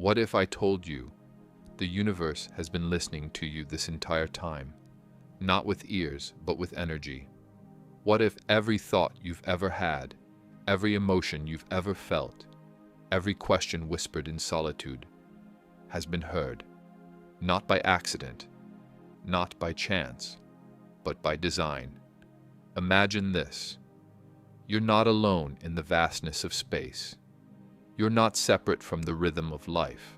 What if I told you the universe has been listening to you this entire time, not with ears, but with energy? What if every thought you've ever had, every emotion you've ever felt, every question whispered in solitude has been heard, not by accident, not by chance, but by design? Imagine this. You're not alone in the vastness of space. You're not separate from the rhythm of life.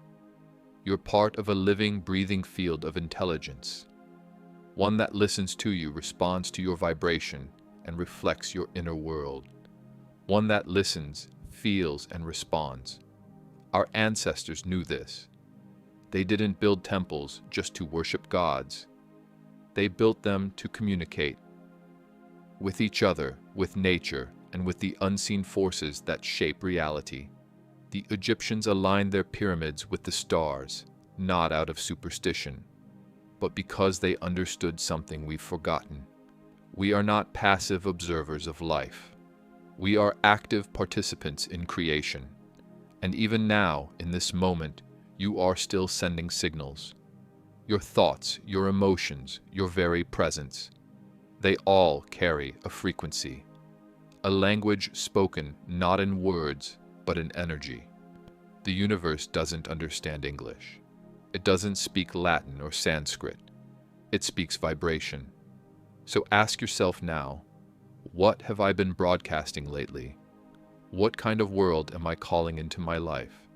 You're part of a living, breathing field of intelligence, one that listens to you, responds to your vibration, and reflects your inner world. One that listens, feels, and responds. Our ancestors knew this. They didn't build temples just to worship gods. They built them to communicate with each other, with nature, and with the unseen forces that shape reality. The Egyptians aligned their pyramids with the stars, not out of superstition, but because they understood something we've forgotten. We are not passive observers of life. We are active participants in creation. And even now, in this moment, you are still sending signals. Your thoughts, your emotions, your very presence, they all carry a frequency, a language spoken not in words, but in energy. The universe doesn't understand English. It doesn't speak Latin or Sanskrit. It speaks vibration. So ask yourself now, what have I been broadcasting lately? What kind of world am I calling into my life?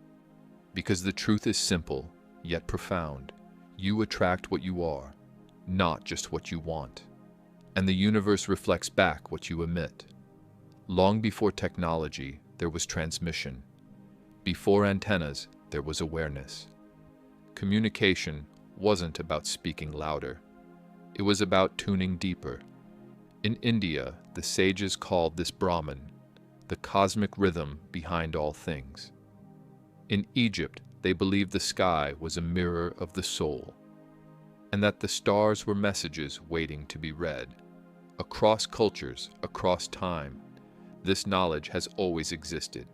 Because the truth is simple, yet profound. You attract what you are, not just what you want. And the universe reflects back what you emit. Long before technology, there was transmission. Before antennas, there was awareness. Communication wasn't about speaking louder. It was about tuning deeper. In India, the sages called this Brahman, the cosmic rhythm behind all things. In Egypt, they believed the sky was a mirror of the soul, and that the stars were messages waiting to be read. Across cultures, across time, this knowledge has always existed.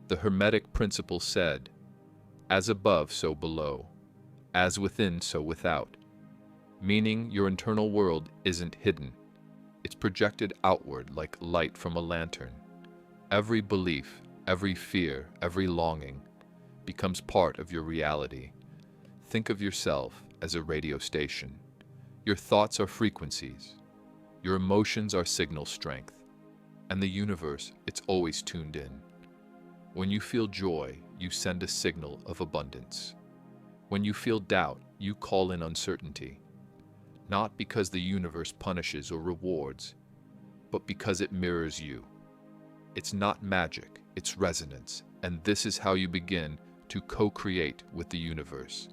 The Hermetic principle said, "As above, so below. As within, so without." Meaning your internal world isn't hidden. It's projected outward like light from a lantern. Every belief, every fear, every longing becomes part of your reality. Think of yourself as a radio station. Your thoughts are frequencies. Your emotions are signal strength. And the universe, it's always tuned in. When you feel joy, you send a signal of abundance. When you feel doubt, you call in uncertainty. Not because the universe punishes or rewards, but because it mirrors you. It's not magic, it's resonance, and this is how you begin to co-create with the universe.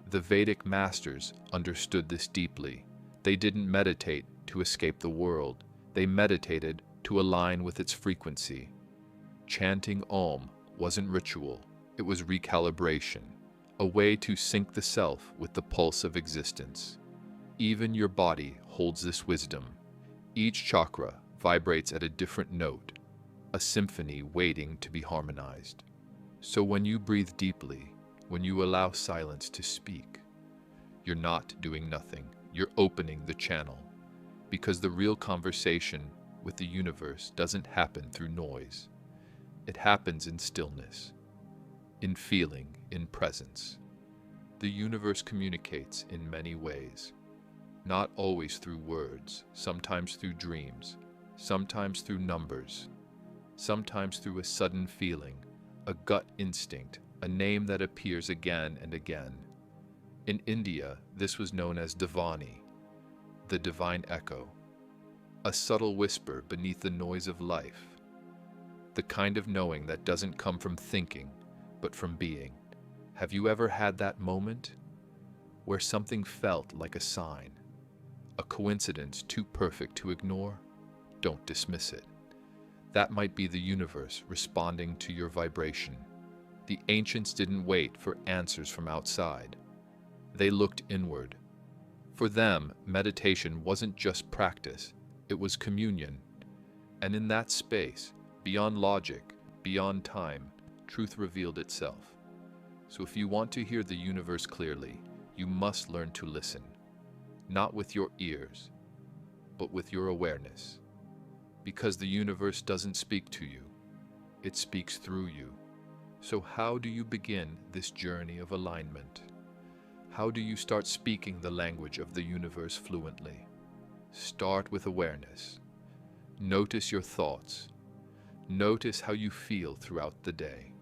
The Vedic masters understood this deeply. They didn't meditate to escape the world. They meditated to align with its frequency. Chanting Om wasn't ritual, it was recalibration, a way to sync the self with the pulse of existence. Even your body holds this wisdom. Each chakra vibrates at a different note, a symphony waiting to be harmonized. So when you breathe deeply, when you allow silence to speak, you're not doing nothing, you're opening the channel. Because the real conversation with the universe doesn't happen through noise. It happens in stillness, in feeling, in presence. The universe communicates in many ways. Not always through words, sometimes through dreams, sometimes through numbers, sometimes through a sudden feeling, a gut instinct, a name that appears again and again. In India, this was known as Divani, the divine echo, a subtle whisper beneath the noise of life, the kind of knowing that doesn't come from thinking, but from being. Have you ever had that moment where something felt like a sign? A coincidence too perfect to ignore? Don't dismiss it. That might be the universe responding to your vibration. The ancients didn't wait for answers from outside. They looked inward. For them, meditation wasn't just practice, it was communion. And in that space, beyond logic, beyond time, truth revealed itself. So if you want to hear the universe clearly, you must learn to listen, not with your ears, but with your awareness. Because the universe doesn't speak to you, it speaks through you. So how do you begin this journey of alignment? How do you start speaking the language of the universe fluently? Start with awareness. Notice your thoughts. Notice how you feel throughout the day.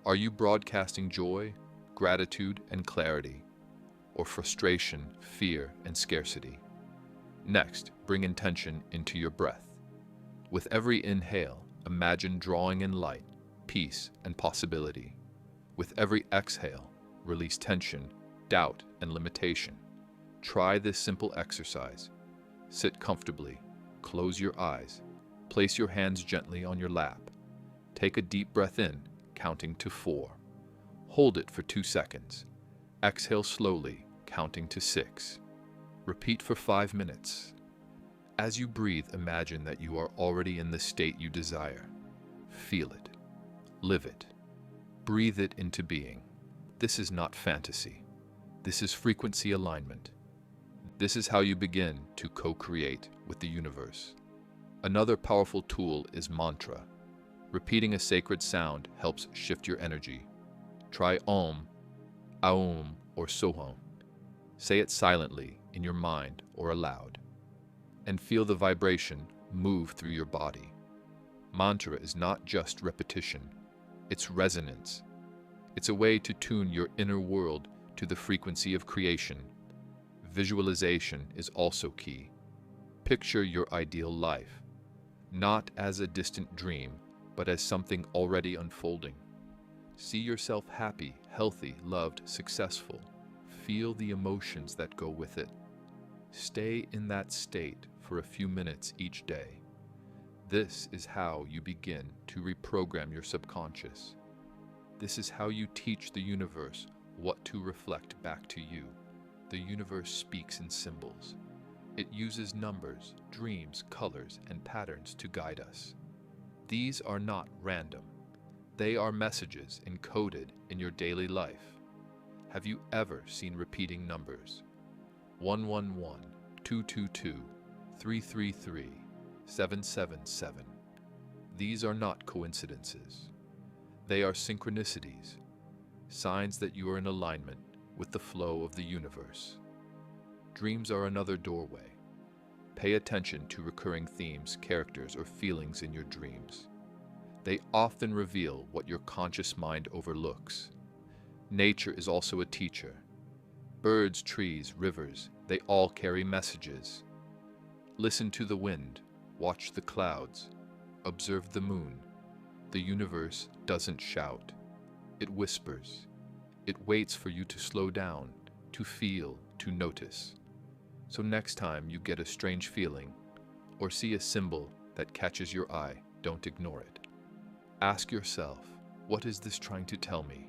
Are you broadcasting joy, gratitude, and clarity, or frustration, fear, and scarcity? Next, bring intention into your breath. With every inhale, imagine drawing in light, peace, and possibility. With every exhale, release tension, doubt, and limitation. Try this simple exercise. Sit comfortably, close your eyes, place your hands gently on your lap. Take a deep breath in, counting to 4. Hold it for 2 seconds. Exhale slowly, counting to 6. Repeat for 5 minutes. As you breathe, imagine that you are already in the state you desire. Feel it. Live it. Breathe it into being. This is not fantasy. This is frequency alignment. This is how you begin to co-create with the universe. Another powerful tool is mantra. Repeating a sacred sound helps shift your energy. Try Om, Aum, or Soham. Say it silently in your mind or aloud, and feel the vibration move through your body. Mantra is not just repetition, it's resonance. It's a way to tune your inner world to the frequency of creation. Visualization is also key. Picture your ideal life, not as a distant dream, but as something already unfolding. See yourself happy, healthy, loved, successful. Feel the emotions that go with it. Stay in that state for a few minutes each day. This is how you begin to reprogram your subconscious. This is how you teach the universe what to reflect back to you. The universe speaks in symbols. It uses numbers, dreams, colors, and patterns to guide us. These are not random. They are messages encoded in your daily life. Have you ever seen repeating numbers? 111, 222, 333, 777. These are not coincidences. They are synchronicities, signs that you are in alignment with the flow of the universe. Dreams are another doorway. Pay attention to recurring themes, characters, or feelings in your dreams. They often reveal what your conscious mind overlooks. Nature is also a teacher. Birds, trees, rivers, they all carry messages. Listen to the wind, watch the clouds, observe the moon. The universe doesn't shout. It whispers. It waits for you to slow down, to feel, to notice. So next time you get a strange feeling or see a symbol that catches your eye, don't ignore it. Ask yourself, what is this trying to tell me?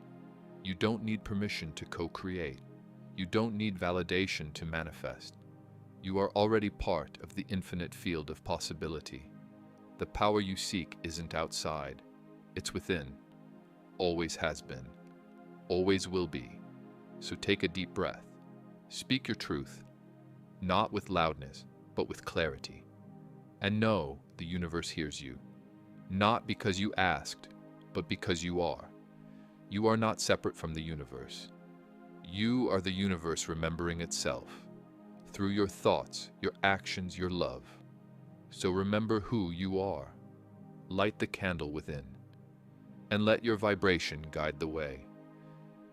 You don't need permission to co-create. You don't need validation to manifest. You are already part of the infinite field of possibility. The power you seek isn't outside. It's within. Always has been. Always will be. So take a deep breath. Speak your truth, not with loudness, but with clarity. And know the universe hears you. Not because you asked, but because you are. You are not separate from the universe. You are the universe remembering itself through your thoughts, your actions, your love. So remember who you are. Light the candle within and let your vibration guide the way.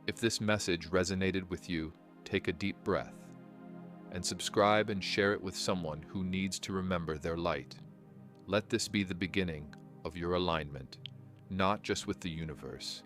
If this message resonated with you, take a deep breath and subscribe and share it with someone who needs to remember their light. Let this be the beginning of your alignment, not just with the universe,